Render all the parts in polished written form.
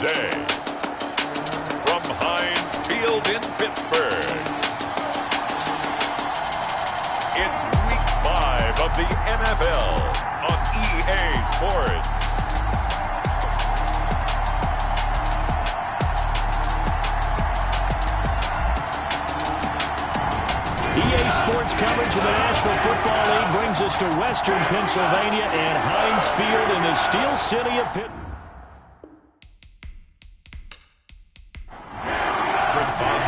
Tuesday. From Heinz Field in Pittsburgh, it's Week 5 of the NFL on EA Sports. EA Sports coverage of the National Football League brings us to Western Pennsylvania and Heinz Field in the Steel City of Pitt.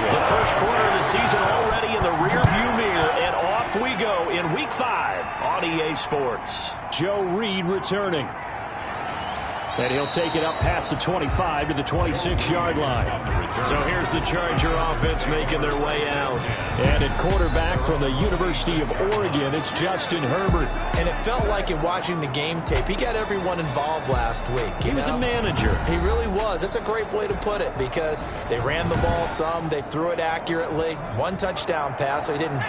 The first quarter of the season already in the rearview mirror, and off we go in Week 5 on EA Sports. Joe Reed returning. And he'll take it up past the 25 to the 26-yard line. So here's the Charger offense making their way out. And at quarterback from the University of Oregon, it's Justin Herbert. And it felt like in watching the game tape, he got everyone involved last week. He was a manager. He really was. That's a great way to put it because they ran the ball some. They threw it accurately. One touchdown pass, so he didn't,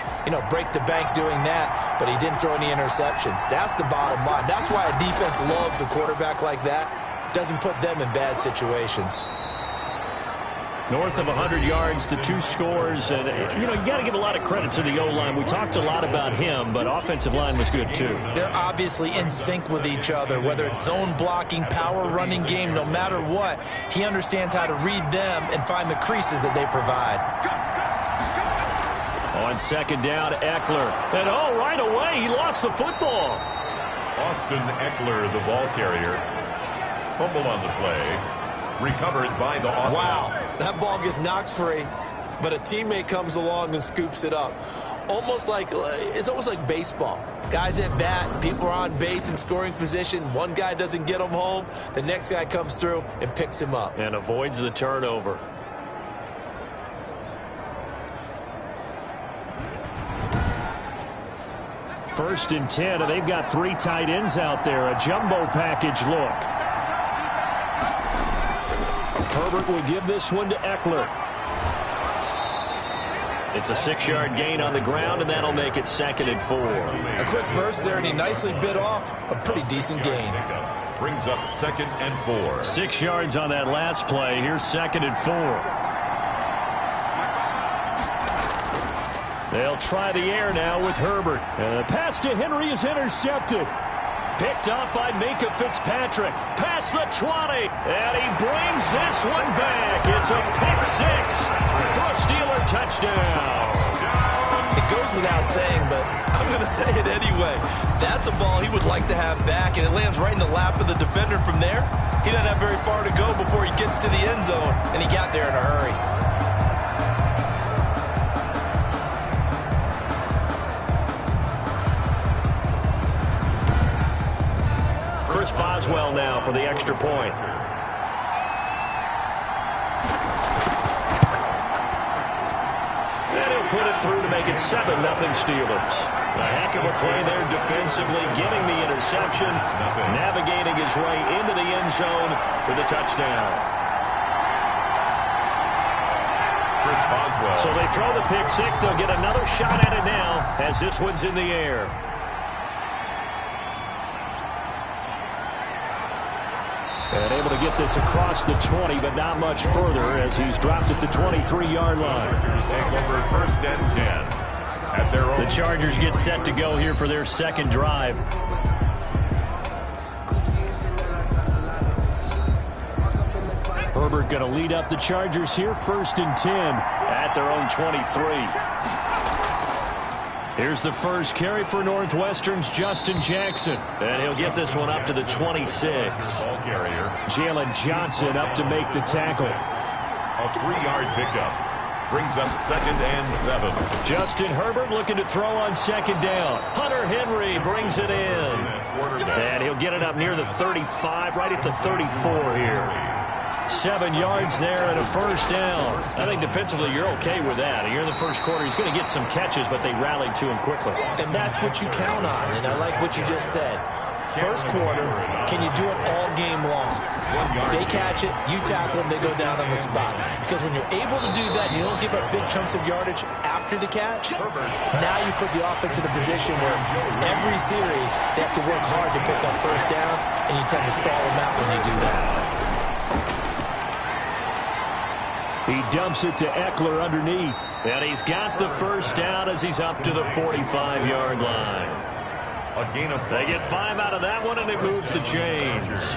break the bank doing that, but he didn't throw any interceptions. That's the bottom line. That's why a defense loves a quarterback like that. Doesn't put them in bad situations. North of 100 yards, the two scores. And, you got to give a lot of credit to the O-line. We talked a lot about him, but offensive line was good, too. They're obviously in sync with each other, whether it's zone blocking, power running game, no matter what. He understands how to read them and find the creases that they provide. On second down, Eckler. And, right away, he lost the football. Austin Eckler, the ball carrier. Fumble on the play. Recovered by the offense. Wow, that ball gets knocked free, but a teammate comes along and scoops it up. It's almost like baseball. Guys at bat, people are on base in scoring position. One guy doesn't get him home. The next guy comes through and picks him up. And avoids the turnover. First and 10, and they've got three tight ends out there. A jumbo package look. Herbert will give this one to Eckler. It's a 6-yard gain on the ground, and that'll make it 2nd and 4. A quick burst there, and he nicely bit off a pretty decent gain. Brings up 2nd and 4. 6 yards on that last play. Here's 2nd and 4. They'll try the air now with Herbert. And the pass to Henry is intercepted. Picked up by Minkah Fitzpatrick. Past the 20. And he brings this one back. It's a pick 6 for a Steeler touchdown. It goes without saying, but I'm going to say it anyway. That's a ball he would like to have back, and it lands right in the lap of the defender from there. He doesn't have very far to go before he gets to the end zone, and he got there in a hurry. Chris Boswell now for the extra point. And he'll put it through to make it 7-0 Steelers. A heck of a play there defensively, getting the interception, navigating his way into the end zone for the touchdown. Chris Boswell. So they throw the pick 6. They'll get another shot at it now as this one's in the air. And able to get this across the 20, but not much further as he's dropped at the 23-yard line. Take over 1st and 10 at their own. The Chargers get set to go here for their second drive. Herbert going to lead up the Chargers here, 1st and 10 at their own 23. Here's the first carry for Northwestern's Justin Jackson. And he'll get this one up to the 26. Ball carrier. Jalen Johnson up to make the tackle. A 3-yard pickup. Brings up 2nd and 7. Justin Herbert looking to throw on 2nd down. Hunter Henry brings it in. And he'll get it up near the 35, right at the 34 here. 7 yards there and a 1st down. I think defensively you're okay with that. Here in the first quarter, he's going to get some catches, but they rallied to him quickly. And that's what you count on, and I like what you just said. First quarter, can you do it all game long? They catch it, you tackle them, they go down on the spot. Because when you're able to do that, you don't give up big chunks of yardage after the catch. Now you put the offense in a position where every series they have to work hard to pick up 1st downs, and you tend to stall them out when you do that. He dumps it to Eckler underneath. And he's got the first down as he's up to the 45-yard line. A gain of 5. They get 5 out of that one, and it moves the chains.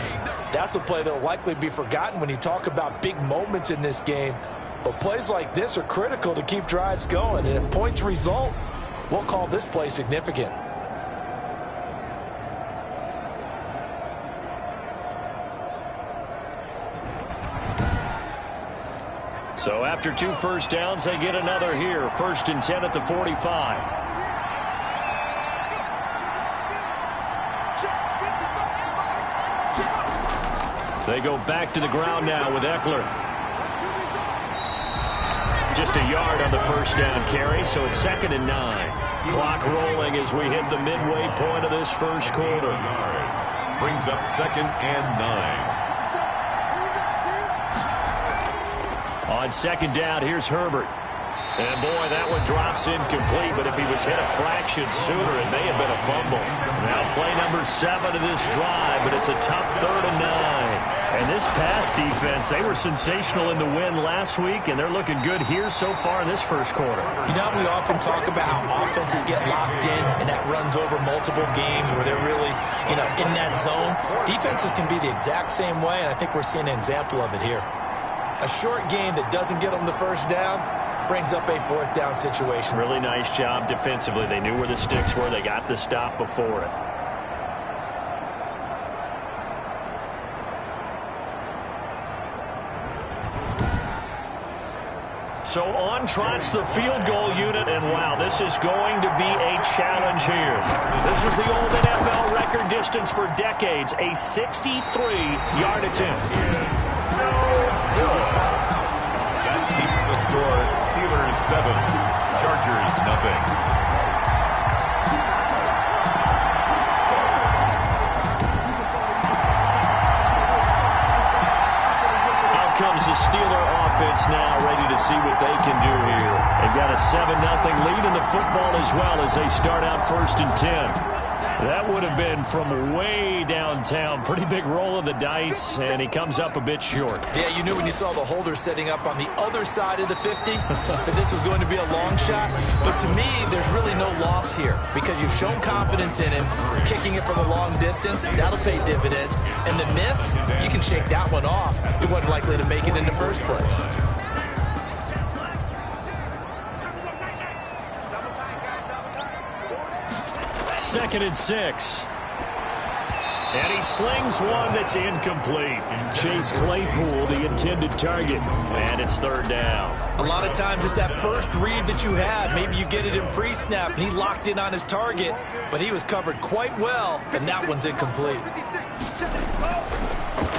That's a play that will likely be forgotten when you talk about big moments in this game. But plays like this are critical to keep drives going. And if points result, we'll call this play significant. So after 2 first downs, they get another here. 1st and 10 at the 45. They go back to the ground now with Eckler. Just a yard on the first down carry, so it's 2nd and 9. Clock rolling as we hit the midway point of this first quarter. Brings up 2nd and 9. On 2nd down, here's Herbert. And boy, that one drops incomplete, but if he was hit a fraction sooner, it may have been a fumble. Now play number 7 of this drive, but it's a tough 3rd and 9. And this pass defense, they were sensational in the win last week, and they're looking good here so far in this first quarter. You know, we often talk about how offenses get locked in, and that runs over multiple games where they're really, in that zone. Defenses can be the exact same way, and I think we're seeing an example of it here. A short game that doesn't get them the first down brings up a 4th down situation. Really nice job defensively. They knew where the sticks were. They got the stop before it. So on trots the field goal unit, and wow, this is going to be a challenge here. This was the old NFL record distance for decades, a 63-yard attempt. That keeps the score. Steelers 7, Chargers nothing. Comes the Steeler offense now, ready to see what they can do here. They've got a 7-0 lead in the football as well as they start out 1st and 10. That would have been from way downtown. Pretty big roll of the dice, and he comes up a bit short. Yeah, you knew when you saw the holder setting up on the other side of the 50 that this was going to be a long shot. But to me, there's really no loss here because you've shown confidence in him. Kicking it from a long distance, that'll pay dividends. And the miss, you can shake that one off. He wasn't likely to make it in the first place. 2nd and 6. And he slings one that's incomplete. Chase Claypool, the intended target. And it's 3rd down. A lot of times it's that first read that you had. Maybe you get it in pre-snap, and he locked in on his target, but he was covered quite well, and that one's incomplete.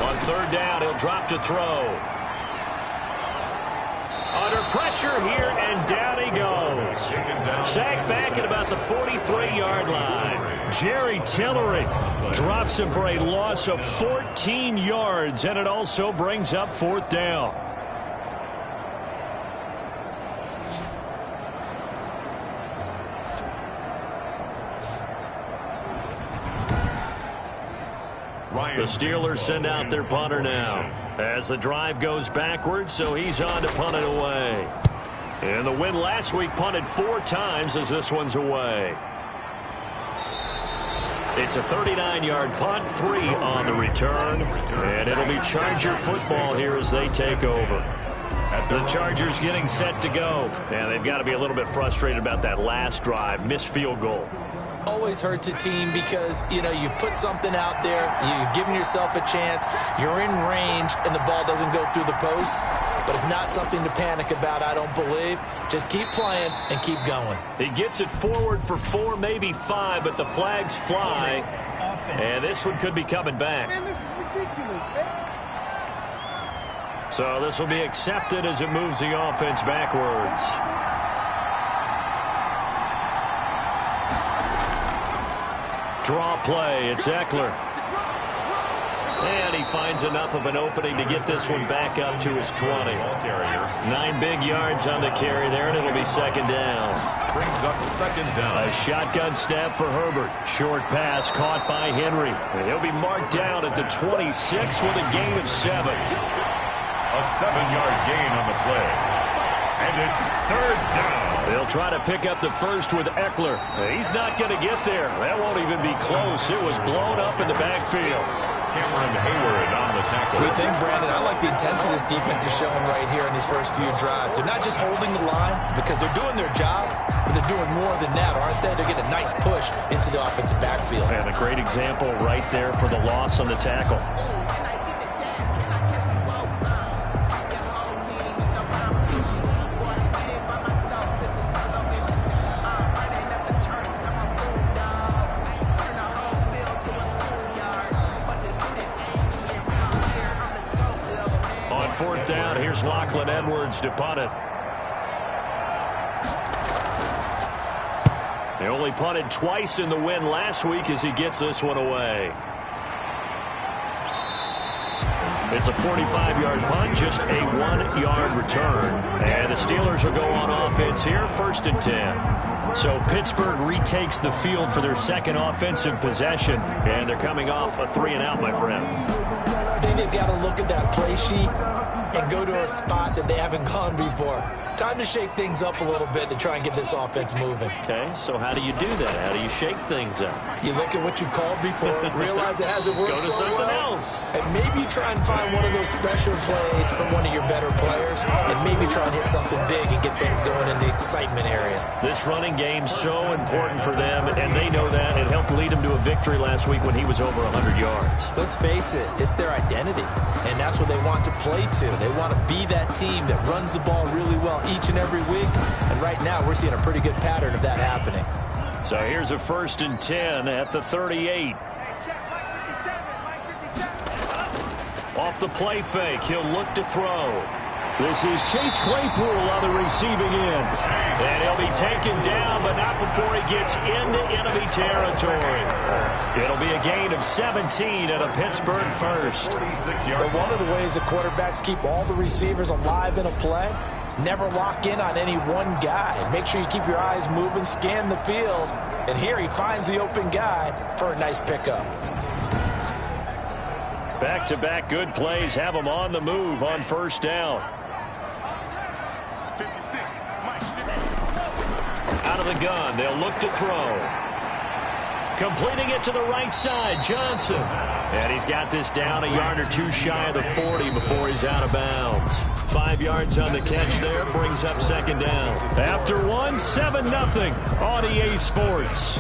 On 3rd down, he'll drop to throw. Under pressure here, and down he goes. Sacked back at about the 43-yard line. Jerry Tillery drops him for a loss of 14 yards, and it also brings up 4th down. The Steelers send out their punter now as the drive goes backwards, so he's on to punt it away. And the win last week punted 4 times as this one's away. It's a 39-yard punt, 3 on the return, and it'll be Charger football here as they take over. The Chargers getting set to go, and they've got to be a little bit frustrated about that last drive, missed field goal. Always hurts a team because, you've put something out there, you've given yourself a chance, you're in range, and the ball doesn't go through the post. But it's not something to panic about, I don't believe. Just keep playing and keep going. He gets it forward for 4, maybe 5, but the flags fly. And this one could be coming back. Man, this is ridiculous, man. So this will be accepted as it moves the offense backwards. Draw play, it's Eckler. And he finds enough of an opening to get this one back up to his 20. 9 big yards on the carry there, and it'll be 2nd down. Brings up 2nd down. A shotgun snap for Herbert. Short pass caught by Henry. And he'll be marked down at the 26 with a gain of 7. A 7-yard gain on the play. And it's third down. They'll try to pick up the first with Eckler. He's not going to get there. That won't even be close. It was blown up in the backfield. Cameron Hayward on the tackle. Good thing, Brandon. I like the intensity this defense is showing right here in these first few drives. They're not just holding the line because they're doing their job, but they're doing more than that, aren't they? They're getting a nice push into the offensive backfield. And a great example right there for the loss on the tackle. Fourth down, here's Lachlan Edwards to punt it. They only punted twice in the win last week as he gets this one away. It's a 45-yard punt, just a 1-yard return. And the Steelers will go on offense here, 1st and 10. So Pittsburgh retakes the field for their second offensive possession. And they're coming off a 3-and-out, my friend. I think they've got to look at that play sheet and go to a spot that they haven't gone before. Time to shake things up a little bit to try and get this offense moving. Okay, so how do you do that? How do you shake things up? You look at what you've called before, realize it hasn't worked so so something well, else. and maybe try and find one of those special plays from one of your better players, and maybe try and hit something big and get things going in the excitement area. This running game's so important for them, and they know that. It helped lead them to a victory last week when he was over 100 yards. Let's face it, it's their identity, and that's what they want to play to. They want to be that team that runs the ball really well each and every week, and right now we're seeing a pretty good pattern of that happening. So here's a 1st and 10 at the 38. Off the play fake, he'll look to throw. This is Chase Claypool on the receiving end. And he'll be taken down, but not before he gets into enemy territory. It'll be a gain of 17 and a Pittsburgh first. 46-yard. One of the ways the quarterbacks keep all the receivers alive in a play, never lock in on any one guy. Make sure you keep your eyes moving, scan the field. And here he finds the open guy for a nice pickup. Back-to-back good plays have him on the move on 1st down. Out of the gun, they'll look to throw. Completing it to the right side, Johnson. And he's got this down a yard or two shy of the 40 before he's out of bounds. 5 yards on the catch there, brings up 2nd down. After one, 7-0 on EA Sports.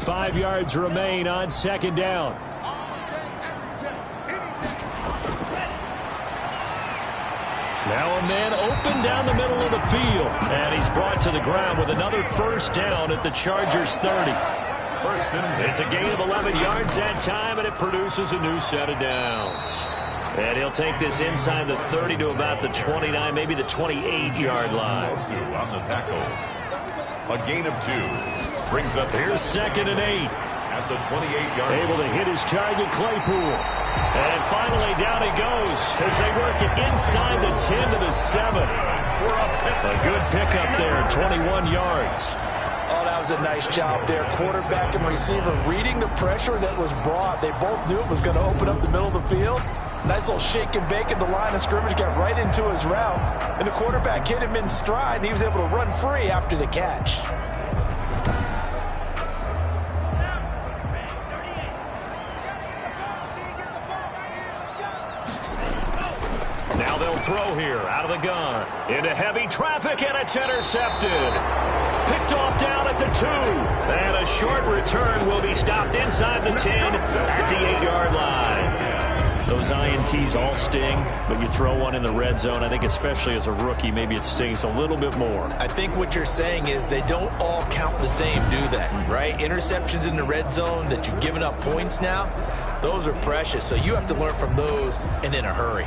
5 yards remain on 2nd down. Now a man open down the middle of the field. And he's brought to the ground with another 1st down at the Chargers 30. It's a gain of 11 yards that time, and it produces a new set of downs. And he'll take this inside the 30 to about the 29, maybe the 28-yard line. On the tackle. A gain of 2. Brings up Here's 2nd and 8. at the 28-yard line. Able to hit his target, Claypool. And finally down he goes as they work it inside the 10 to the 7. A good pickup there, 21 yards. Oh, that was a nice job there. Quarterback and receiver reading the pressure that was brought. They both knew it was going to open up the middle of the field. Nice little shake and bake at the line of scrimmage, got right into his route. And the quarterback hit him in stride, and he was able to run free after the catch. Now they'll throw here out of the gun. Into heavy traffic, and it's intercepted. Picked off down at the 2. And a short return will be stopped inside the 10 at the 8-yard line. Those INTs all sting, but you throw one in the red zone, I think especially as a rookie, maybe it stings a little bit more. I think what you're saying is they don't all count the same, do they? Right? Interceptions in the red zone that you've given up points now, those are precious. So you have to learn from those and in a hurry.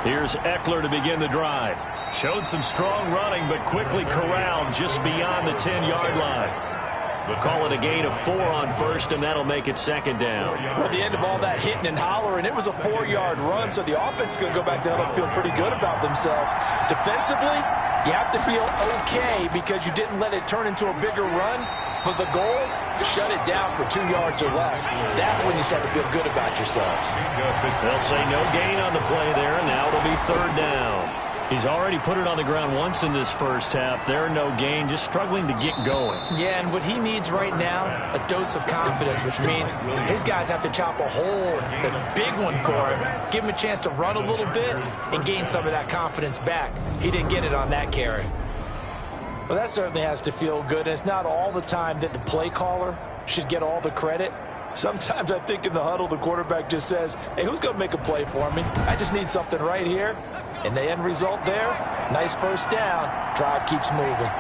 Here's Eckler to begin the drive. Showed some strong running, but quickly corralled just beyond the 10-yard line. Call it a gain of 4 on first, and that'll make it second down. Well, at the end of all that hitting and hollering, it was a 4-yard run, so the offense is going to go back down and feel pretty good about themselves. Defensively, you have to feel okay because you didn't let it turn into a bigger run, but the goal, shut it down for 2 yards or less. That's when you start to feel good about yourselves. They'll say no gain on the play there, and now it'll be third down. He's already put it on the ground once in this first half. There, no gain, just struggling to get going. Yeah, and what he needs right now, a dose of confidence, which means his guys have to chop a hole, a big one for him, give him a chance to run a little bit and gain some of that confidence back. He didn't get it on that carry. Well, that certainly has to feel good. And it's not all the time that the play caller should get all the credit. Sometimes I think in the huddle, the quarterback just says, hey, who's going to make a play for me? I just need something right here. And the end result there, nice first down. Drive keeps moving.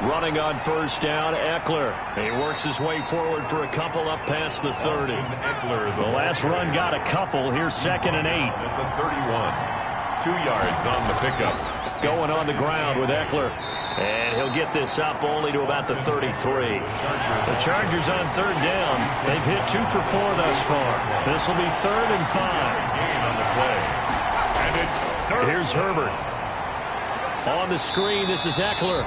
Running on first down, Ekeler. He works his way forward for a couple up past the 30. The last run got a couple. Here's 2nd and 8. At the 31. 2 yards on the pickup. Going on the ground with Ekeler. And he'll get this up only to about the 33. The Chargers on third down. They've hit 2 for 4 thus far. This will be 3rd and 5. Gain on the play. And it's third. Here's Herbert. On the screen, this is Ekeler.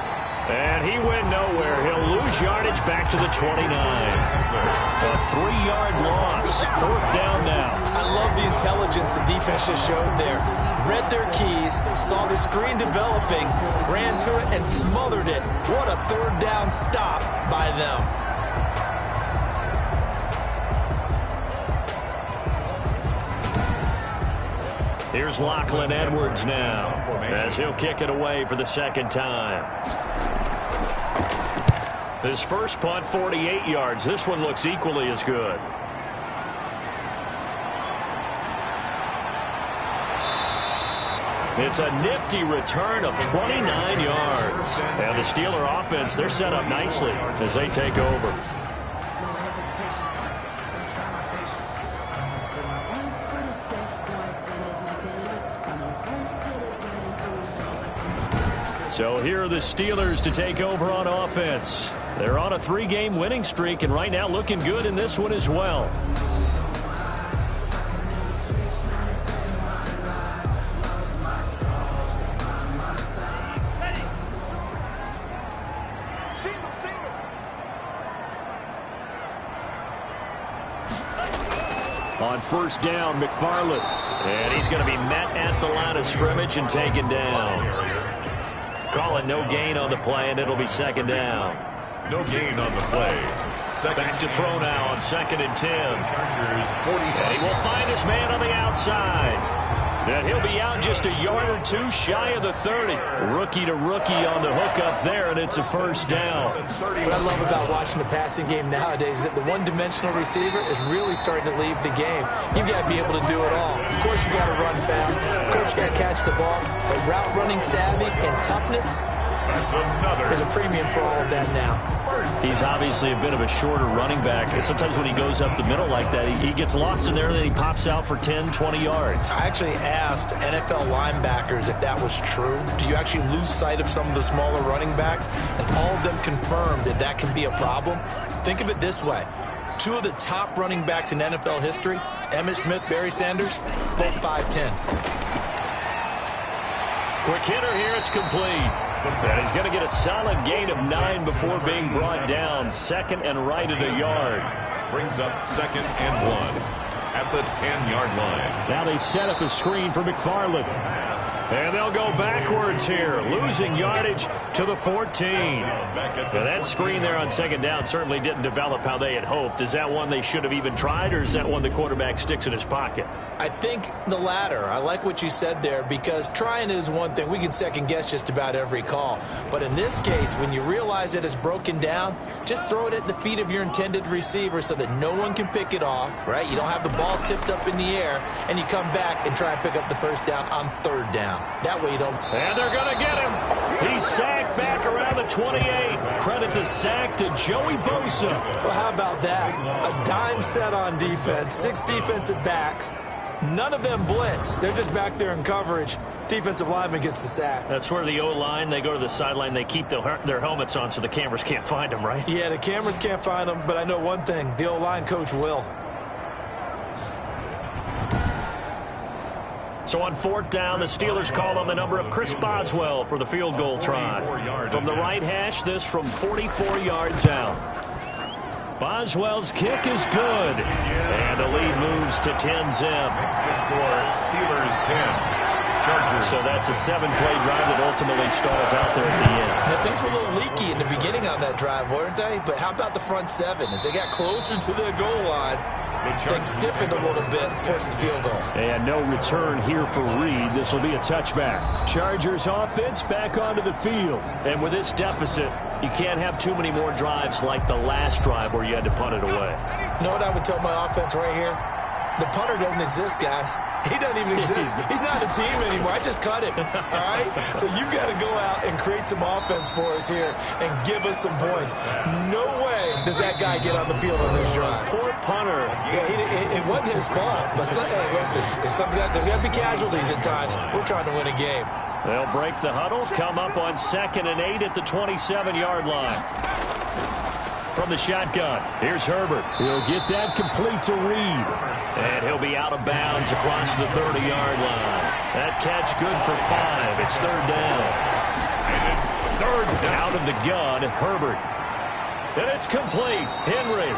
And he went nowhere. He'll lose yardage back to the 29. A 3-yard loss. 4th down now. I love the intelligence the defense just showed there. Read their keys, saw the screen developing, ran to it, and smothered it. What a third down stop by them. Here's Lachlan Edwards now, as he'll kick it away for the second time. His first punt, 48 yards. This one looks equally as good. It's a nifty return of 29 yards. And the Steeler offense, they're set up nicely as they take over. So here are the Steelers to take over on offense. They're on a 3-game winning streak, and right now looking good in this one as well. On first down, McFarland. And he's going to be met at the line of scrimmage and taken down. Call it no gain on the play, and it'll be second down. No gain on the play. Back to throw now on 2nd and 10. Chargers 45. And he will find his man on the outside. And he'll be out just a yard or 2 shy of the 30. Rookie to rookie on the hook up there, and it's a first down. What I love about watching the passing game nowadays is that the one-dimensional receiver is really starting to leave the game. You've got to be able to do it all. Of course, you got to run fast. Of course, you got to catch the ball. But route running savvy and toughness is a premium for all of that now. He's obviously a bit of a shorter running back. And sometimes when he goes up the middle like that, he gets lost in there, and then he pops out for 10, 20 yards. I actually asked NFL linebackers if that was true. Do you actually lose sight of some of the smaller running backs? And all of them confirmed that that can be a problem. Think of it this way. 2 of the top running backs in NFL history, Emmitt Smith, Barry Sanders, both 5'10". Quick hitter here, it's complete. And he's going to get a solid gain of 9 before being brought down. 2nd and right at a yard. Brings up 2nd and 1 at the 10-yard line. Now they set up a screen for McFarland. And they'll go backwards here, losing yardage to the 14. Now that screen there on 2nd down certainly didn't develop how they had hoped. Is that one they should have even tried, or is that one the quarterback sticks in his pocket? I think the latter. I like what you said there, because trying it is one thing. We can second-guess just about every call. But in this case, when you realize that it's broken down, just throw it at the feet of your intended receiver so that no one can pick it off, right? You don't have the ball tipped up in the air, and you come back and try and pick up the first down on 3rd down. That way you don't. And they're going to get him. He's sacked back around the 28. Credit the sack to Joey Bosa. Well, how about that? A dime set on defense, 6 defensive backs. None of them blitz. They're just back there in coverage. Defensive lineman gets the sack. That's where the O-line, they go to the sideline, they keep their helmets on so the cameras can't find them, right? Yeah, the cameras can't find them, but I know one thing. The O-line coach will. So on 4th down, the Steelers call on the number of Chris Boswell for the field goal try. From the right hash, this from 44 yards out. Boswell's kick is good. And the lead moves to 10-zip. Makes the score Steelers 10. Chargers. So that's a 7-play drive that ultimately stalls out there at the end. Now, things were a little leaky in the beginning on that drive, weren't they? But how about the front 7? As they got closer to their goal line, things stiffened a little bit, forced the field goal. And no return here for Reed. This will be a touchback. Chargers offense back onto the field. And with this deficit, you can't have too many more drives like the last drive where you had to punt it away. You know what I would tell my offense right here? The punter doesn't exist, guys. He doesn't even exist. He's not a team anymore. I just cut him, all right? So you've got to go out and create some offense for us here and give us some points. No way does that guy get on the field on this drive. Poor punter. Yeah, it wasn't his fault. But hey, listen, there's got to be casualties at times. We're trying to win a game. They'll break the huddle, come up on 2nd and 8 at the 27-yard line. From the shotgun, here's Herbert. He'll get that complete to Reed. And he'll be out of bounds across the 30-yard line. That catch good for 5. It's 3rd down. And it's 3rd down. Out of the gun, Herbert. And it's complete. Henry.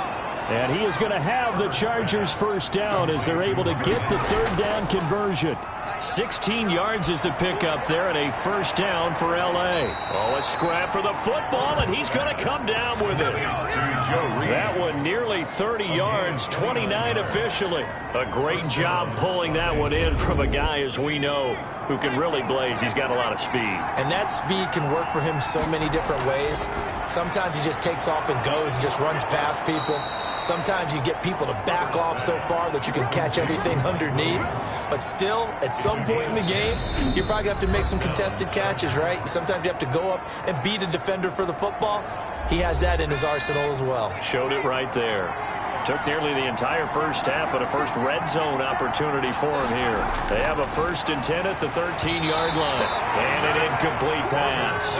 And he is going to have the Chargers first down as they're able to get the 3rd down conversion. 16 yards is the pickup there and a first down for L.A. Oh, a scrap for the football, and he's going to come down with it. That one nearly 30 yards, 29 officially. A great job pulling that one in from a guy, as we know, who can really blaze. He's got a lot of speed. And that speed can work for him so many different ways. Sometimes he just takes off and goes and just runs past people. Sometimes you get people to back off so far that you can catch everything underneath. But still, at some point in the game, you're probably going to have to make some contested catches, right? Sometimes you have to go up and beat a defender for the football. He has that in his arsenal as well. Showed it right there. Took nearly the entire first half, but a first red zone opportunity for him here. They have a 1st and 10 at the 13-yard line. And an incomplete pass.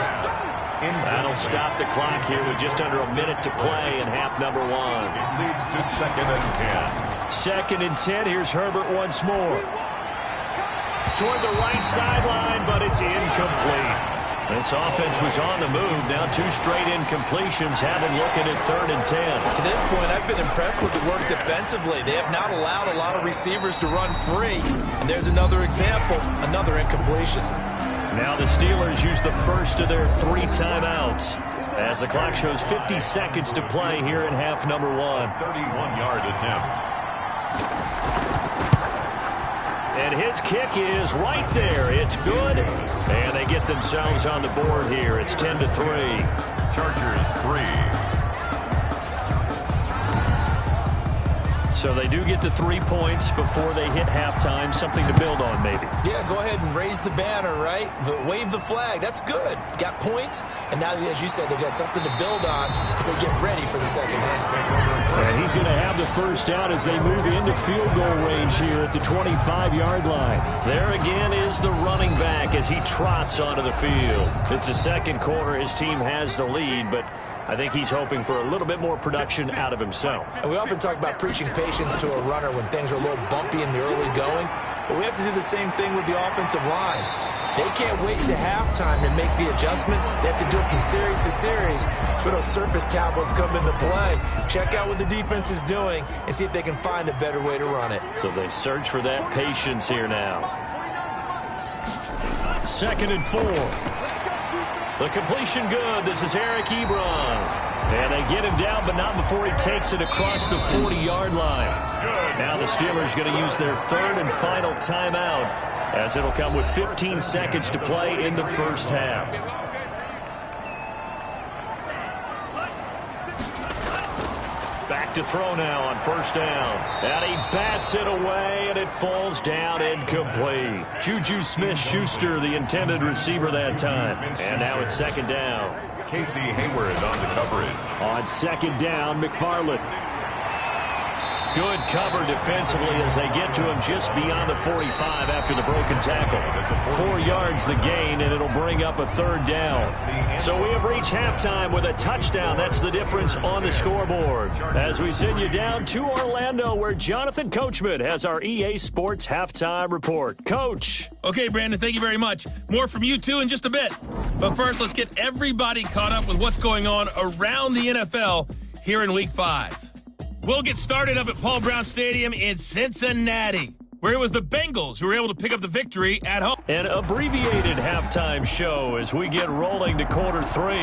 That'll stop the clock here with just under a minute to play in half number 1. It leads to 2nd and 10. 2nd and 10. Here's Herbert once more. Toward the right sideline, but it's incomplete. This offense was on the move. Now 2 straight incompletions have them looking at 3rd and 10. To this point, I've been impressed with the work defensively. They have not allowed a lot of receivers to run free. And there's another example, another incompletion. Now the Steelers use the first of their 3 timeouts as the clock shows 50 seconds to play here in half number 1. 31-yard attempt. And his kick is right there. It's good. And they get themselves on the board here. It's 10-3. Chargers 3. So they do get the 3 points before they hit halftime. Something to build on, maybe. Yeah, go ahead and raise the banner, right? But wave the flag. That's good. Got points. And now, as you said, they've got something to build on as they get ready for the second half. And he's going to have the first down as they move into field goal range here at the 25-yard line. There again is the running back as he trots onto the field. It's the second quarter. His team has the lead, but I think he's hoping for a little bit more production out of himself. And we often talk about preaching patience to a runner when things are a little bumpy in the early going, but we have to do the same thing with the offensive line. They can't wait to halftime to make the adjustments. They have to do it from series to series so those surface tablets come into play. Check out what the defense is doing and see if they can find a better way to run it. So they search for that patience here now. 2nd and 4. The completion good. This is Eric Ebron. And they get him down, but not before he takes it across the 40-yard line. Now the Steelers going to use their 3rd and final timeout as it'll come with 15 seconds to play in the first half. Back to throw now on 1st down. And he bats it away, and it falls down incomplete. Juju Smith-Schuster, the intended receiver that time. And now it's 2nd down. Casey Hayward on the coverage. On 2nd down, McFarland. Good cover defensively as they get to him just beyond the 45 after the broken tackle. 4 yards the gain, and it'll bring up a 3rd down. So we have reached halftime with a touchdown. That's the difference on the scoreboard. As we send you down to Orlando, where Jonathan Coachman has our EA Sports Halftime Report. Coach. Okay, Brandon, thank you very much. More from you, too, in just a bit. But first, let's get everybody caught up with what's going on around the NFL here in Week 5. We'll get started up at Paul Brown Stadium in Cincinnati, where it was the Bengals who were able to pick up the victory at home. An abbreviated halftime show as we get rolling to quarter 3.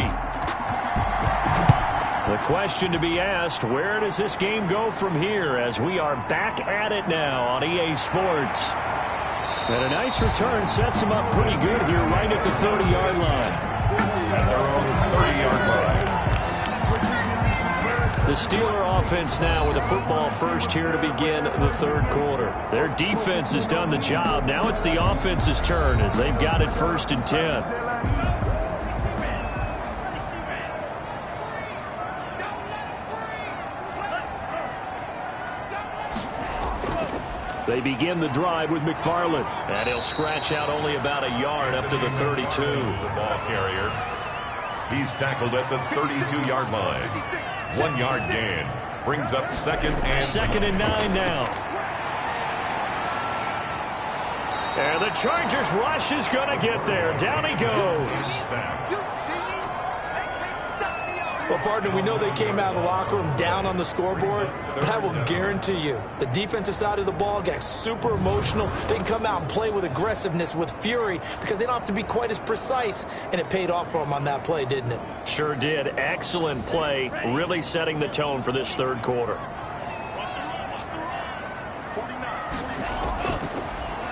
The question to be asked, where does this game go from here as we are back at it now on EA Sports? And a nice return sets him up pretty good here right at the 30-yard line. At their own 30-yard line. The Steeler offense now with a football first here to begin the 3rd quarter. Their defense has done the job. Now it's the offense's turn as they've got it 1st and 10. They begin the drive with McFarland. And he'll scratch out only about a yard up to the 32. The ball carrier. He's tackled at the 32-yard line. 1 yard gain. Brings up 2nd and 9 now. And the Chargers rush is going to get there. Down he goes. Well, partner, we know they came out of the locker room down on the scoreboard, but I will guarantee you the defensive side of the ball got super emotional. They can come out and play with aggressiveness, with fury, because they don't have to be quite as precise, and it paid off for them on that play, didn't it? Sure did. Excellent play, really setting the tone for this 3rd quarter.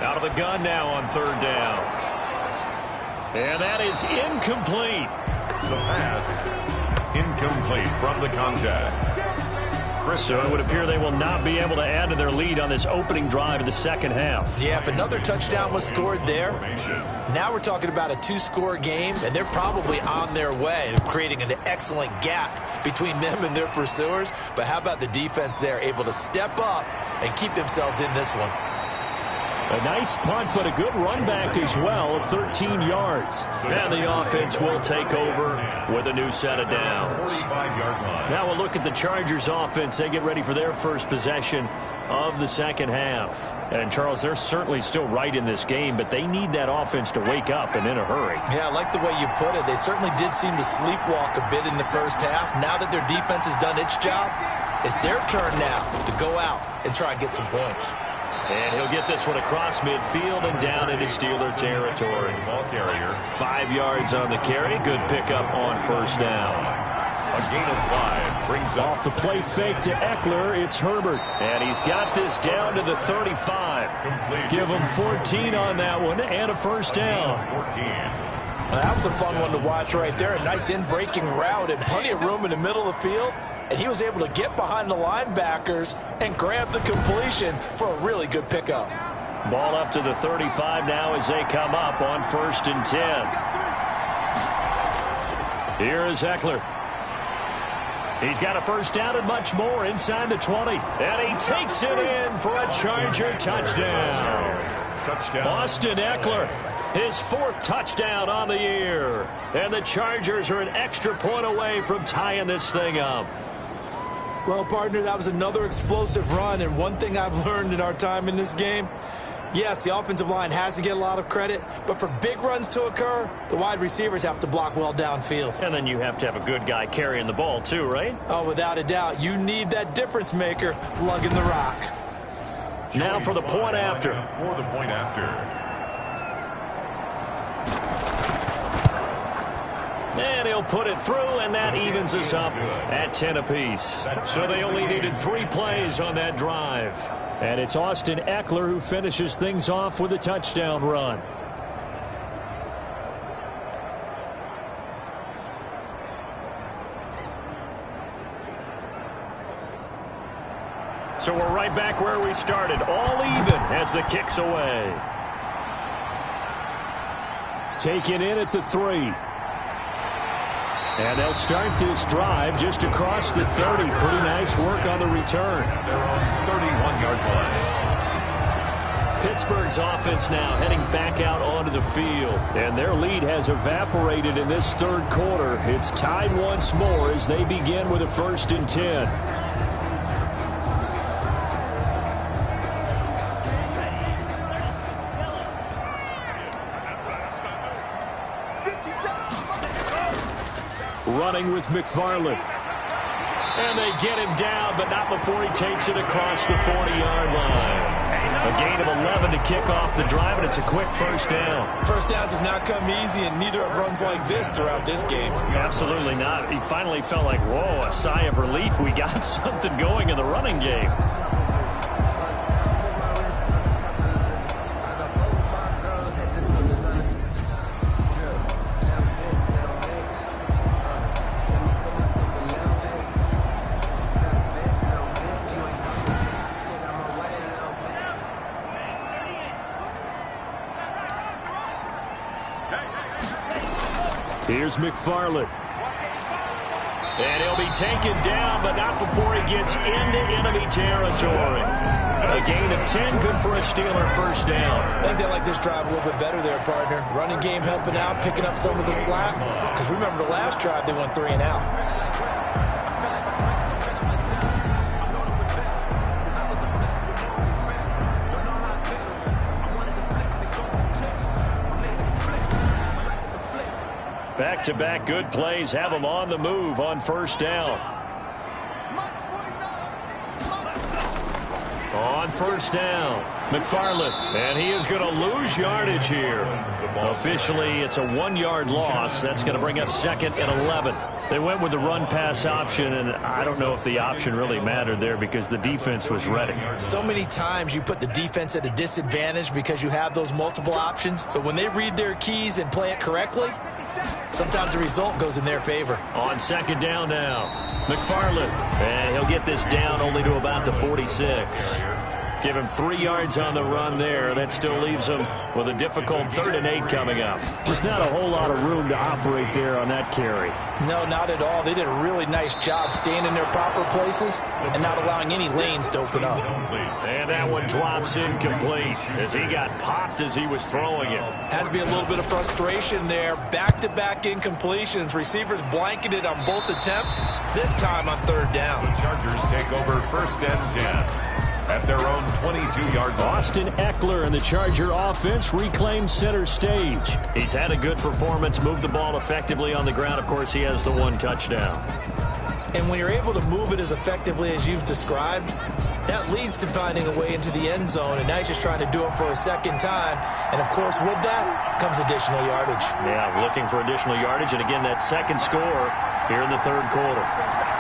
Out of the gun now on 3rd down. And that is incomplete. The pass. Incomplete from the contact. So it would appear they will not be able to add to their lead on this opening drive of the 2nd half. Yeah, if another touchdown was scored there, now we're talking about a 2-score game, and they're probably on their way to creating an excellent gap between them and their pursuers. But how about the defense there, able to step up and keep themselves in this one? A nice punt, but a good run back as well of 13 yards. And the offense will take over with a new set of downs. 45-yard line. Now we'll look at the Chargers offense. They get ready for their first possession of the 2nd half. And, Charles, they're certainly still right in this game, but they need that offense to wake up and in a hurry. Yeah, I like the way you put it. They certainly did seem to sleepwalk a bit in the first half. Now that their defense has done its job, it's their turn now to go out and try and get some points. And he'll get this one across midfield and down into Steeler territory. Ball carrier. 5 yards on the carry. Good pickup on 1st down. A gain of 5 brings up. Off the play fake to Eckler, it's Herbert. And he's got this down to the 35. Complete. Give him 14 on that one and a 1st down. 14. That was a fun one to watch right there. A nice in-breaking route and plenty of room in the middle of the field. And he was able to get behind the linebackers and grab the completion for a really good pickup. Ball up to the 35 now as they come up on 1st and 10. Here is Eckler. He's got a 1st down and much more inside the 20. And he takes it in for a Charger touchdown. Touchdown. Austin Eckler, his 4th touchdown on the year. And the Chargers are an extra point away from tying this thing up. Well, partner, that was another explosive run, and one thing I've learned in our time in this game, yes, the offensive line has to get a lot of credit, but for big runs to occur, the wide receivers have to block well downfield. And then you have to have a good guy carrying the ball too, right? Oh, without a doubt. You need that difference maker lugging the rock. Now for the point after. For the point after. And he'll put it through, and that evens us up at 10 apiece. So they only needed 3 plays on that drive. And it's Austin Eckler who finishes things off with a touchdown run. So we're right back where we started, all even as the kick's away. Taken in at the 3. And they'll start this drive just across the 30. Pretty nice work on the return. They're on 31-yard line. Pittsburgh's offense now heading back out onto the field. And their lead has evaporated in this third quarter. It's tied once more as they begin with a 1st and 10. Running with McFarland. And they get him down, but not before he takes it across the 40-yard line. A gain of 11 to kick off the drive, and it's a quick 1st down. First downs have not come easy, and neither have runs like this throughout this game. Absolutely not. He finally felt like, whoa, a sigh of relief. We got something going in the running game. Here's McFarland. And he'll be taken down, but not before he gets into enemy territory. A gain of 10, good for a Steeler 1st down. I think they like this drive a little bit better there, partner. Running game helping out, picking up some of the slack. Because remember the last drive, they went 3 and out. Back-to-back good plays have them on the move on 1st down. On 1st down, McFarland, and he is going to lose yardage here. Officially, it's a 1-yard loss. That's going to bring up 2nd and 11. They went with the run-pass option, and I don't know if the option really mattered there because the defense was ready. So many times you put the defense at a disadvantage because you have those multiple options, but when they read their keys and play it correctly, sometimes the result goes in their favor. On 2nd down now, McFarland, and he'll get this down only to about the 46. Give him 3 yards on the run there. That still leaves him with a difficult 3rd and 8 coming up. Just not a whole lot of room to operate there on that carry. No, not at all. They did a really nice job staying in their proper places and not allowing any lanes to open up. And that one drops incomplete as he got popped as he was throwing it. Has to be a little bit of frustration there. Back-to-back incompletions. Receivers blanketed on both attempts, this time on 3rd down. The Chargers take over 1st and 10. At their own 22-yard line. Austin Eckler and the Charger offense reclaims center stage. He's had a good performance, moved the ball effectively on the ground. Of course, he has the 1 touchdown. And when you're able to move it as effectively as you've described, that leads to finding a way into the end zone, and now he's just trying to do it for a 2nd time. And, of course, with that comes additional yardage. Yeah, looking for additional yardage, and again, that 2nd score here in the 3rd quarter.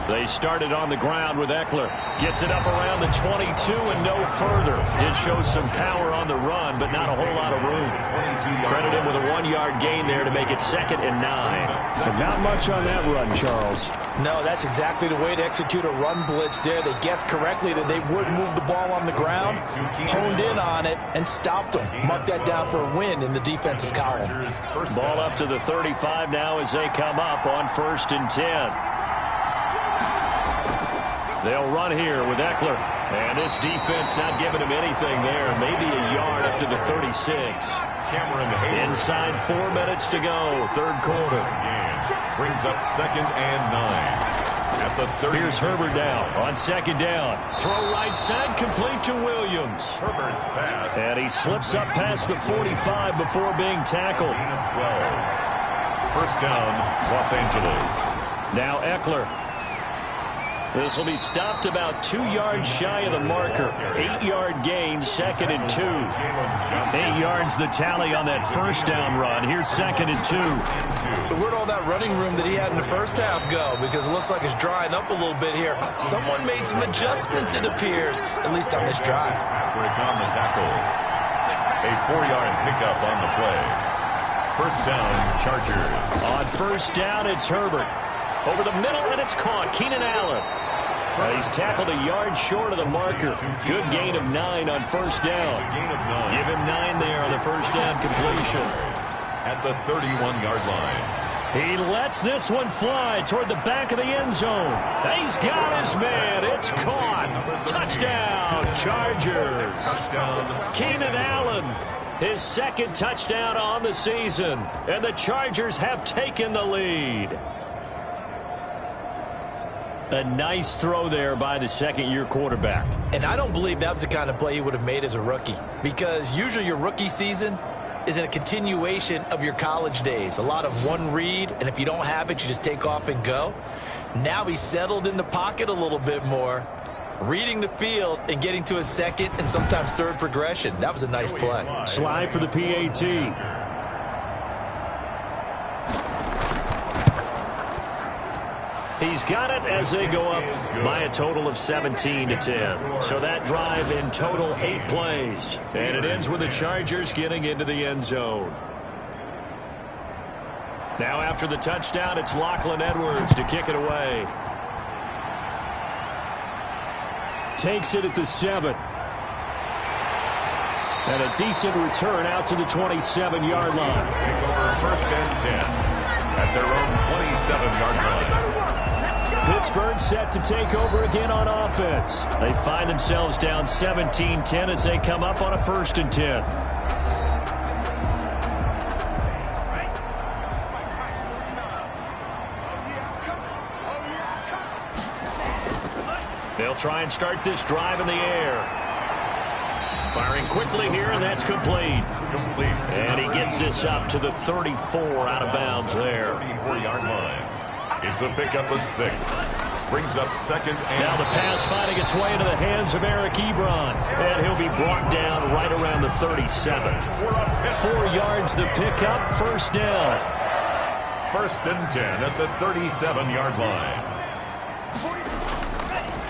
They started on the ground with Eckler. Gets it up around the 22 and no further. Did show some power on the run, but not a whole lot of room. Credit him with a 1-yard gain there to make it 2nd and 9. But not much on that run, Charles. No, that's exactly the way to execute a run blitz there. They guessed correctly that they would move the ball on the ground, honed in on it, and stopped them. Mark that down for a win in the defense's column. Ball up to the 35 now as they come up on 1st and 10. They'll run here with Eckler. And this defense not giving him anything there. Maybe a yard up to the 36. Inside 4 minutes to go. 3rd quarter. Brings up 2nd and 9. At the 30. Here's Herbert down on 2nd down. Throw right side, complete to Williams. Herbert's pass. And he slips up past the 45 before being tackled. 12. 1st down, Los Angeles. Now Eckler. This will be stopped about 2 yards shy of the marker. 8-yard gain, 2nd and 2. 8 yards the tally on that 1st down run. Here's 2nd and 2. So where'd all that running room that he had in the 1st half go? Because it looks like it's drying up a little bit here. Someone made some adjustments, it appears, at least on this drive. Patrick on the tackle. A 4-yard pickup on the play. 1st down, Chargers. On 1st down, it's Herbert. Over the middle, and it's caught. Keenan Allen. He's tackled a yard short of the marker. Good gain of 9 on 1st down. Give him 9 there on the 1st down completion. At the 31-yard line. He lets this one fly toward the back of the end zone. He's got his man. It's caught. Touchdown, Chargers. Keenan Allen, his second touchdown on the season. And the Chargers have taken the lead. A nice throw there by the second-year quarterback. And I don't believe that was the kind of play he would have made as a rookie, because usually your rookie season is in a continuation of your college days. A lot of one read, and if you don't have it, you just take off and go. Now he's settled in the pocket a little bit more, reading the field and getting to his second and sometimes third progression. That was a nice play. Slide for the PAT. He's got it as they go up by a total of 17-10. So that drive in total 8 plays. And it ends with the Chargers getting into the end zone. Now after the touchdown, it's Lachlan Edwards to kick it away. Takes it at the 7. And a decent return out to the 27-yard line. Take over first and 10 at their own 27-yard line. Pittsburgh set to take over again on offense. They find themselves down 17-10 as they come up on a 1st and 10. They'll try and start this drive in the air. Firing quickly here, and that's complete. And he gets this up to the 34 out of bounds there. 34-yard line. It's a pickup of 6. Brings up second and... Now the pass finding its way into the hands of Eric Ebron. And he'll be brought down right around the 37. 4 yards the pickup, 1st down. 1st and 10 at the 37-yard line.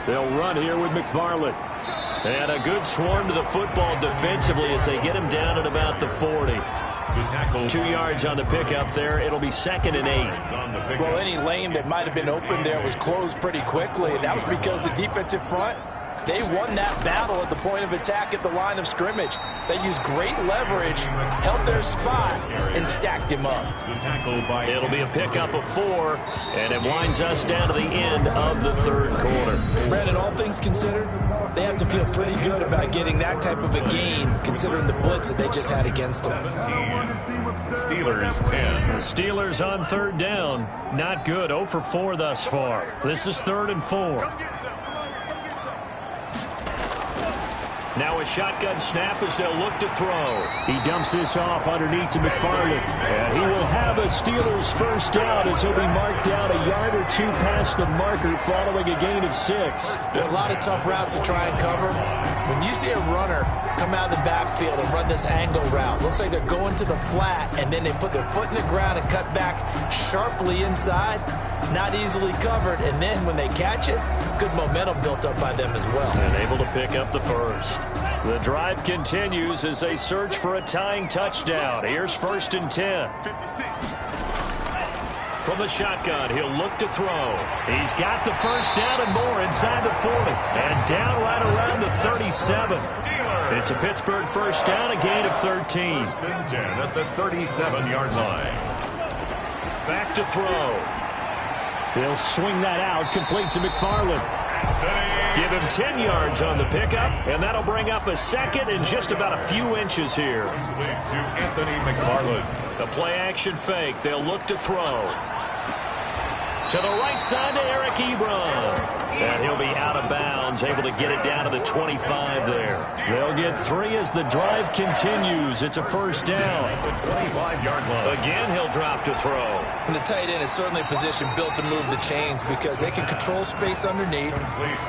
They'll run here with McFarland. And a good swarm to the football defensively as they get him down at about the 40. 2 yards on the pickup there. It'll be 2nd and 8. Well, any lane that might have been open there was closed pretty quickly. And that was because the defensive front, they won that battle at the point of attack at the line of scrimmage. They used great leverage, held their spot, and stacked him up. It'll be a pickup of 4, and it winds us down to the end of the 3rd quarter. Brandon, all things considered, they have to feel pretty good about getting that type of a gain, considering the blitz that they just had against them. Steelers 10. The Steelers on 3rd down. Not good. 0 for 4 thus far. This is 3rd and 4. Now a shotgun snap as they'll look to throw. He dumps this off underneath to McFarland. And he will have a Steelers 1st down as he'll be marked down a yard or 2 past the marker following a gain of 6. There are a lot of tough routes to try and cover. When you see a runner come out of the backfield and run this angle route, looks like they're going to the flat, and then they put their foot in the ground and cut back sharply inside. Not easily covered, and then when they catch it, good momentum built up by them as well. And able to pick up the 1st. The drive continues as they search for a tying touchdown. Here's 1st and 10. From the shotgun, he'll look to throw. He's got the 1st down and more inside the 40. And down right around the 37. It's a Pittsburgh 1st down, a gain of 13. 1st and 10 at the 37-yard line. Back to throw. They'll swing that out, complete to McFarland. Give him 10 yards on the pickup, and that'll bring up a 2nd and just about a few inches here. To Anthony McFarland. The play-action fake. They'll look to throw. To the right side to Eric Ebron. And he'll be out of bounds, able to get it down to the 25 there. They'll get 3 as the drive continues. It's a 1st down. The 25-yard line. Again, he'll drop to throw. And the tight end is certainly a position built to move the chains because they can control space underneath.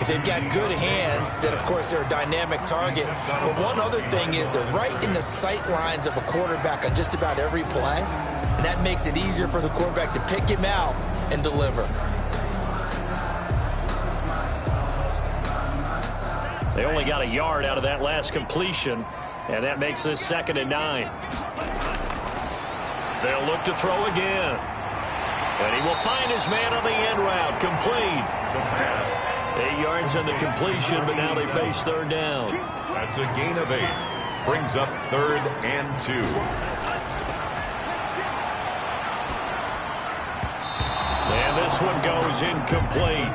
If they've got good hands, then, of course, they're a dynamic target. But one other thing is they're right in the sight lines of a quarterback on just about every play. And that makes it easier for the quarterback to pick him out and deliver. They only got a yard out of that last completion, and that makes this 2nd and 9. They'll look to throw again. And he will find his man on the end route, complete. The pass. 8 yards on the completion, but now they face 3rd down. That's a gain of 8. Brings up 3rd and 2. this one goes incomplete.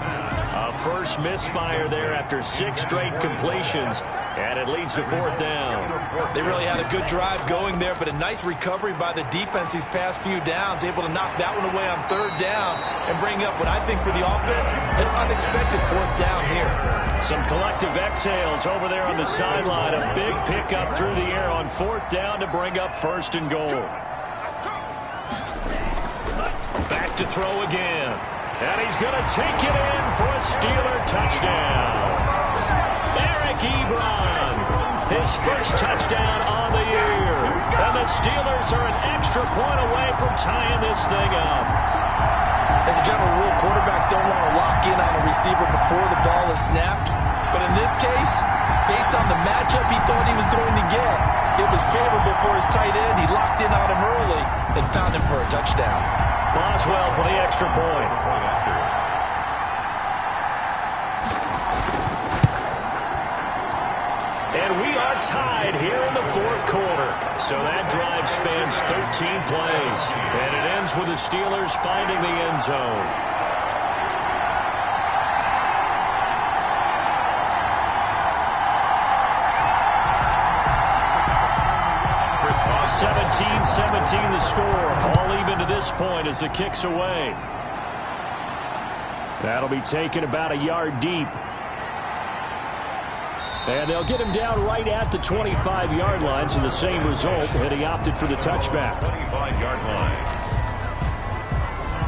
A first misfire there after 6 straight completions, and it leads to 4th down. They really had a good drive going there, but a nice recovery by the defense these past few downs, able to knock that one away on 3rd down and bring up what I think for the offense, an unexpected 4th down here. Some collective exhales over there on the sideline. A big pickup through the air on 4th down to bring up 1st and goal. Back to throw again. And he's going to take it in for a Steeler touchdown. Eric Ebron, his first touchdown on the year. And the Steelers are an extra point away from tying this thing up. As a general rule, quarterbacks don't want to lock in on a receiver before the ball is snapped. But in this case, based on the matchup he thought he was going to get, it was favorable for his tight end. He locked in on him early and found him for a touchdown. Boswell for the extra point. And we are tied here in the 4th quarter. So that drive spans 13 plays. And it ends with the Steelers finding the end zone. Chris Boswell. 17-17 the score. All even to this point as the kick's away. That'll be taken about a yard deep. And they'll get him down right at the 25-yard line, so the same result, and he opted for the touchback. 25-yard line.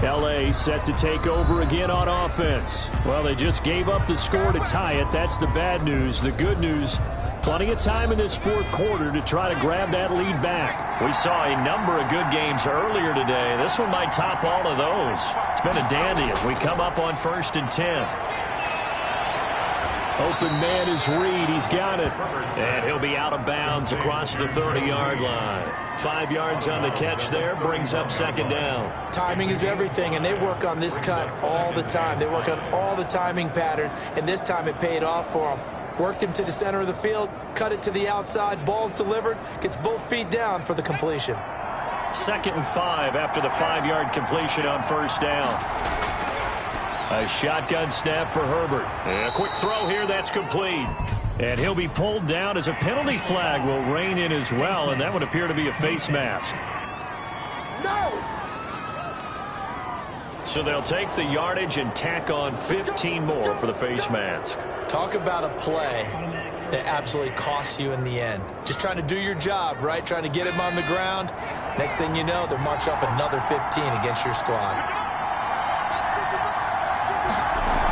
L.A. set to take over again on offense. Well, they just gave up the score to tie it. That's the bad news. The good news, plenty of time in this 4th quarter to try to grab that lead back. We saw a number of good games earlier today. This one might top all of those. It's been a dandy as we come up on 1st and 10. Open man is Reed. He's got it. And he'll be out of bounds across the 30-yard line. 5 yards on the catch there. Brings up 2nd down. Timing is everything, and they work on this cut all the time. They work on all the timing patterns, and this time it paid off for them. Worked him to the center of the field, cut it to the outside. Ball's delivered. Gets both feet down for the completion. 2nd and 5 after the 5-yard completion on 1st down. A shotgun snap for Herbert. And a quick throw here, that's complete. And he'll be pulled down as a penalty flag will rein in as well, and that would appear to be a face mask. No! So they'll take the yardage and tack on 15 more for the face mask. Talk about a play that absolutely costs you in the end. Just trying to do your job, right? Trying to get him on the ground. Next thing you know, they'll march off another 15 against your squad.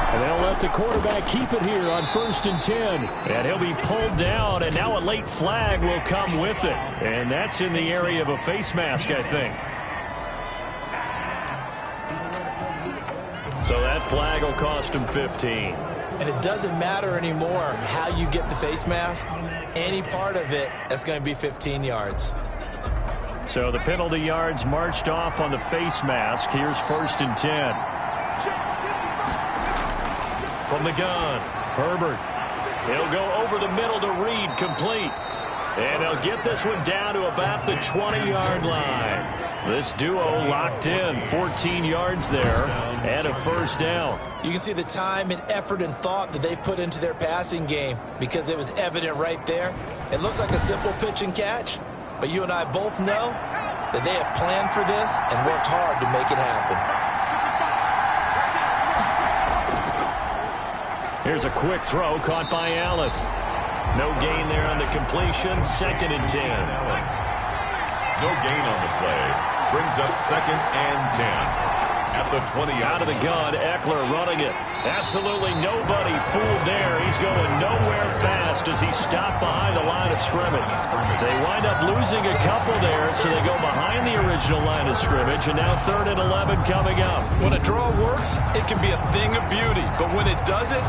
And they'll let the quarterback keep it here on 1st and 10. And he'll be pulled down, and now a late flag will come with it. And that's in the area of a face mask, I think. So that flag will cost him 15. And it doesn't matter anymore how you get the face mask. Any part of it, that's going to be 15 yards. So the penalty yards marched off on the face mask. Here's 1st and 10. From the gun, Herbert. He'll go over the middle to Reed, complete. And he'll get this one down to about the 20-yard line. This duo locked in, 14 yards there, and a 1st down. You can see the time and effort and thought that they put into their passing game because it was evident right there. It looks like a simple pitch and catch, but you and I both know that they have planned for this and worked hard to make it happen. Here's a quick throw caught by Allen. No gain there on the completion. 2nd and 10. No gain on the play. Brings up 2nd and 10. At the 20. Out of the gun, Eckler running it. Absolutely nobody fooled there. He's going nowhere fast as he stopped behind the line of scrimmage. They wind up losing a couple there, so they go behind the original line of scrimmage, and now 3rd and 11 coming up. When a draw works, it can be a thing of beauty, but when it doesn't,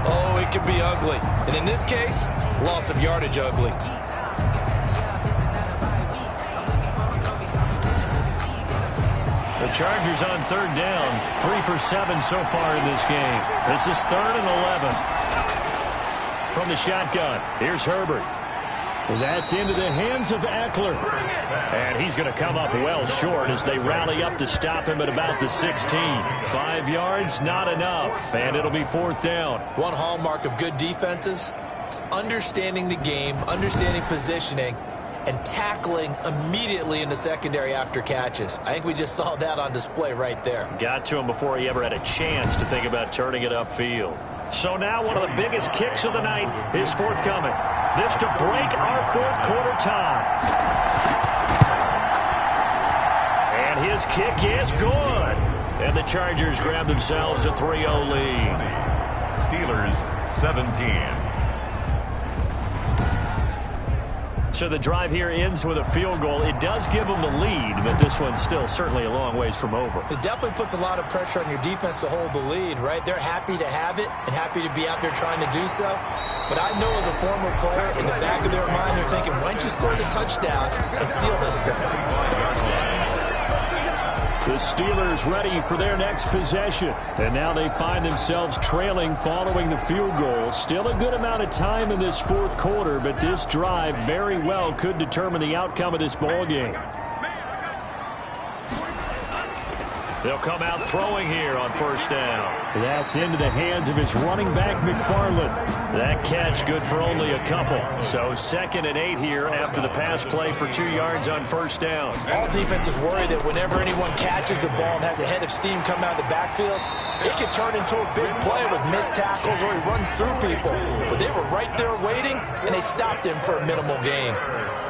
oh, it can be ugly. And in this case, loss of yardage ugly. The Chargers on 3rd down, 3 for 7 so far in this game. This is 3rd and 11. From the shotgun, here's Herbert. That's into the hands of Eckler. And he's going to come up well short as they rally up to stop him at about the 16. 5 yards, not enough, and it'll be 4th down. One hallmark of good defenses is understanding the game, understanding positioning, and tackling immediately in the secondary after catches. I think we just saw that on display right there. Got to him before he ever had a chance to think about turning it upfield. So now one of the biggest kicks of the night is forthcoming. This to break our 4th quarter tie. And his kick is good. And the Chargers grab themselves a 3-0 lead. Steelers 17. So the drive here ends with a field goal. It does give them the lead, but this one's still certainly a long ways from over. It definitely puts a lot of pressure on your defense to hold the lead, right? They're happy to have it and happy to be out there trying to do so. But I know as a former player, in the back of their mind, they're thinking, why don't you score the touchdown and seal this thing? The Steelers ready for their next possession. And now they find themselves trailing following the field goal. Still a good amount of time in this 4th quarter, but this drive very well could determine the outcome of this ball game. They'll come out throwing here on 1st down. That's into the hands of his running back, McFarland. That catch good for only a couple. So 2nd and 8 here after the pass play for 2 yards on 1st down. All defenses worry that whenever anyone catches the ball and has a head of steam come out of the backfield, it can turn into a big play with missed tackles or he runs through people. But they were right there waiting, and they stopped him for a minimal gain.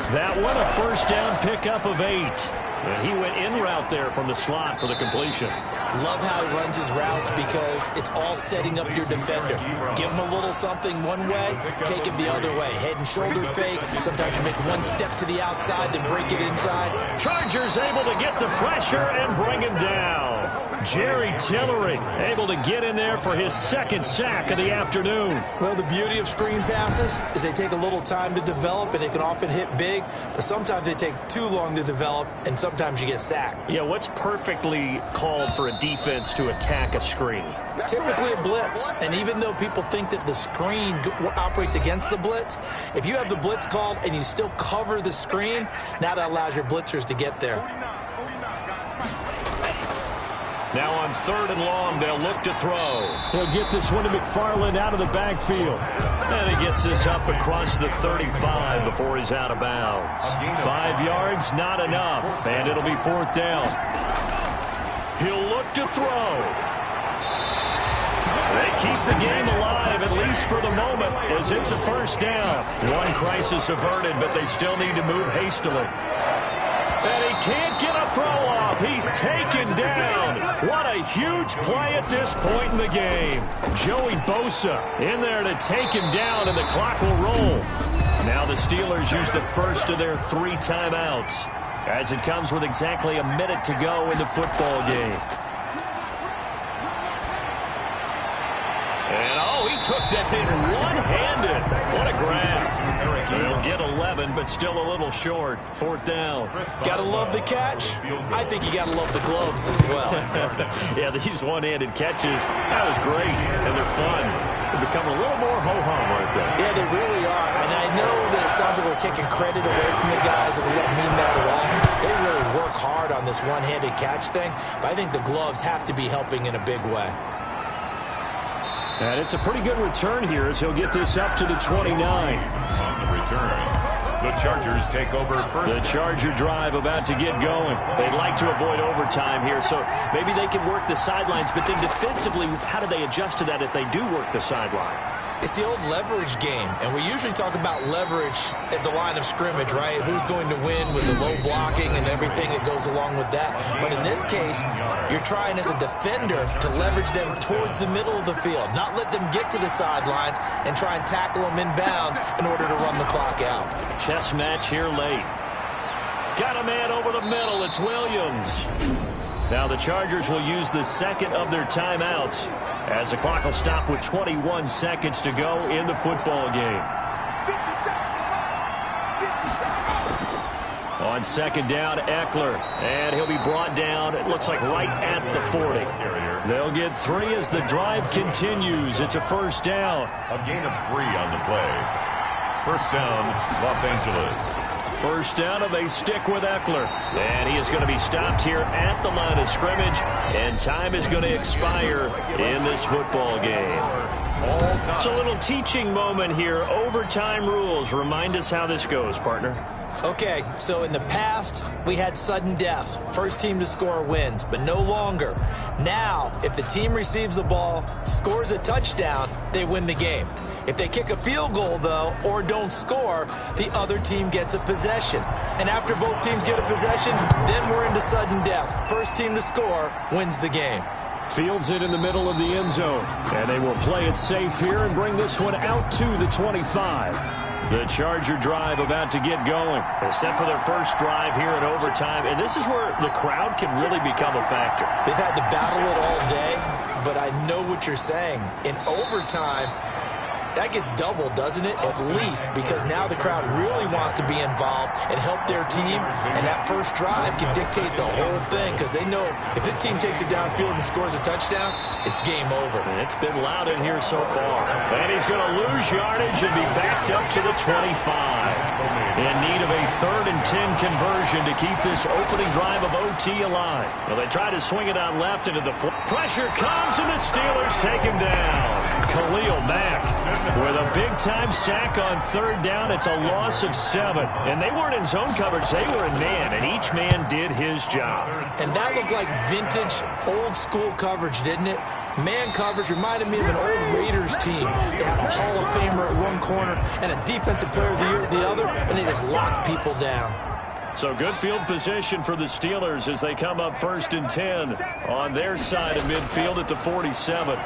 That one a 1st down pickup of 8. And he went in route there from the slot for the completion. Love how he runs his routes because it's all setting up your defender. Give him a little something one way, take it the other way. Head and shoulder fake. Sometimes you make one step to the outside, then break it inside. Chargers able to get the pressure and bring him down. Jerry Tillery able to get in there for his 2nd sack of the afternoon. Well, the beauty of screen passes is they take a little time to develop, and they can often hit big, but sometimes they take too long to develop, and sometimes you get sacked. Yeah, what's perfectly called for a defense to attack a screen? Typically a blitz, and even though people think that the screen operates against the blitz, if you have the blitz called and you still cover the screen, now that allows your blitzers to get there. Now on 3rd and long, they'll look to throw. He'll get this one to McFarland out of the backfield. And he gets this up across the 35 before he's out of bounds. 5 yards, not enough, and it'll be 4th down. He'll look to throw. They keep the game alive, at least for the moment, as it's a 1st down. One crisis averted, but they still need to move hastily. And he can't get a throw off. He's taken down. What a huge play at this point in the game. Joey Bosa in there to take him down, and the clock will roll. Now the Steelers use the first of their 3 timeouts, as it comes with exactly a minute to go in the football game. And, he took that in one-handed. What a grab. He'll get 11, but still a little short. 4th down. Gotta love the catch. I think you gotta love the gloves as well. Yeah, these one-handed catches, that was great, and they're fun. They become a little more ho-hum, aren't they? Yeah, they really are. And I know that it sounds like we're taking credit away from the guys, and we don't mean that at all. They really work hard on this one-handed catch thing, but I think the gloves have to be helping in a big way. And it's a pretty good return here as he'll get this up to the 29. On the return, the Chargers take over first. The Charger drive about to get going. They'd like to avoid overtime here, so maybe they can work the sidelines, but then defensively, how do they adjust to that if they do work the sideline? It's the old leverage game, and we usually talk about leverage at the line of scrimmage, right? Who's going to win with the low blocking and everything that goes along with that. But in this case, you're trying as a defender to leverage them towards the middle of the field, not let them get to the sidelines and try and tackle them in bounds in order to run the clock out. Chess match here late. Got a man over the middle. It's Williams. Now the Chargers will use the 2nd of their timeouts, as the clock will stop with 21 seconds to go in the football game. On 2nd down, Eckler, and he'll be brought down, it looks like right at the 40. They'll get 3 as the drive continues. It's a 1st down. A gain of 3 on the play. First down, Los Angeles. First down, and they stick with Eckler. And he is going to be stopped here at the line of scrimmage, and time is going to expire in this football game. It's a little teaching moment here. Overtime rules. Remind us how this goes, partner. Okay, so in the past, we had sudden death. First team to score wins, but no longer. Now, if the team receives the ball, scores a touchdown, they win the game. If they kick a field goal, though, or don't score, the other team gets a possession. And after both teams get a possession, then we're into sudden death. First team to score wins the game. Fields it in the middle of the end zone. And they will play it safe here and bring this one out to the 25. The Charger drive about to get going. They're set for their first drive here in overtime. And this is where the crowd can really become a factor. They've had to battle it all day, but I know what you're saying. In overtime, that gets doubled, doesn't it? At least, because now the crowd really wants to be involved and help their team, and that first drive can dictate the whole thing, because they know if this team takes it downfield and scores a touchdown, it's game over. And it's been loud in here so far. And he's going to lose yardage and be backed up to the 25. In need of a 3rd and 10 conversion to keep this opening drive of OT alive. Well, they try to swing it out left into the pressure comes, and the Steelers take him down. Khalil Mack with a big-time sack on 3rd down. It's a loss of 7. And they weren't in zone coverage. They were in man, and each man did his job. And that looked like vintage, old-school coverage, didn't it? Man coverage reminded me of an old Raiders team. They had a Hall of Famer at one corner and a Defensive Player of the Year at the other, and they just locked people down. So good field position for the Steelers as they come up 1st and 10 on their side of midfield at the 47.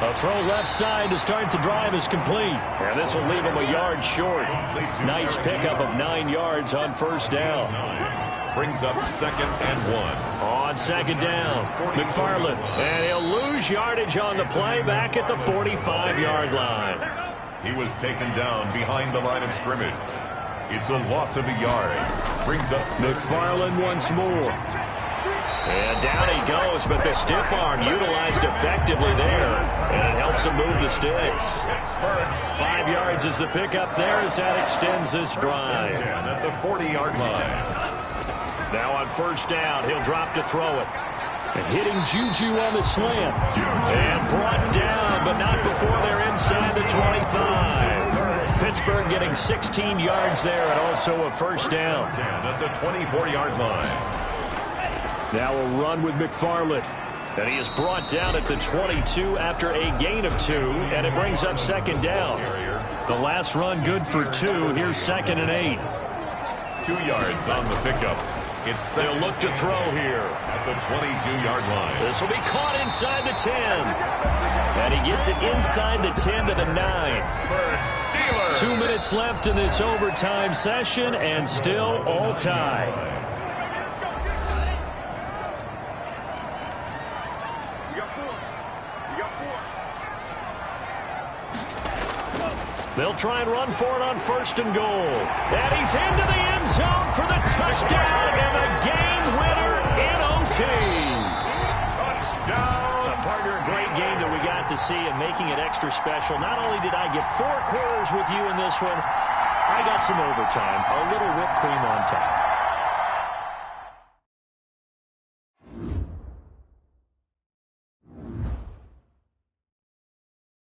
A throw left side to start the drive is complete. And this will leave him a yard short. Nice pickup of 9 yards on 1st down. Brings up 2nd and 1. On 2nd down, McFarland. And he'll lose yardage on the play back at the 45-yard line. He was taken down behind the line of scrimmage. It's a loss of a yard. Brings up McFarland once more. And down he goes, but the stiff arm utilized effectively there. And it helps him move the sticks. 5 yards is the pickup there as that extends this drive. At the 40-yard line. Now on 1st down, he'll drop to throw it. And hitting Juju on the slant. And brought down, but not before they're inside the 25. Pittsburgh getting 16 yards there and also a 1st down. At the 24-yard line. Now a run with McFarland. And he is brought down at the 22 after a gain of 2, and it brings up 2nd down. The last run good for 2. Here's 2nd and 8. 2 yards on the pickup. They'll look to throw here. At the 22-yard line. This will be caught inside the 10. And he gets it inside the 10 to the 9. 2 minutes left in this overtime session, and still all tied. They'll try and run for it on 1st and goal. And he's into the end zone for the touchdown and the game winner in OT. Touchdown. Partner, a great game that we got to see and making it extra special. Not only did I get 4 quarters with you in this one, I got some overtime, a little whipped cream on top.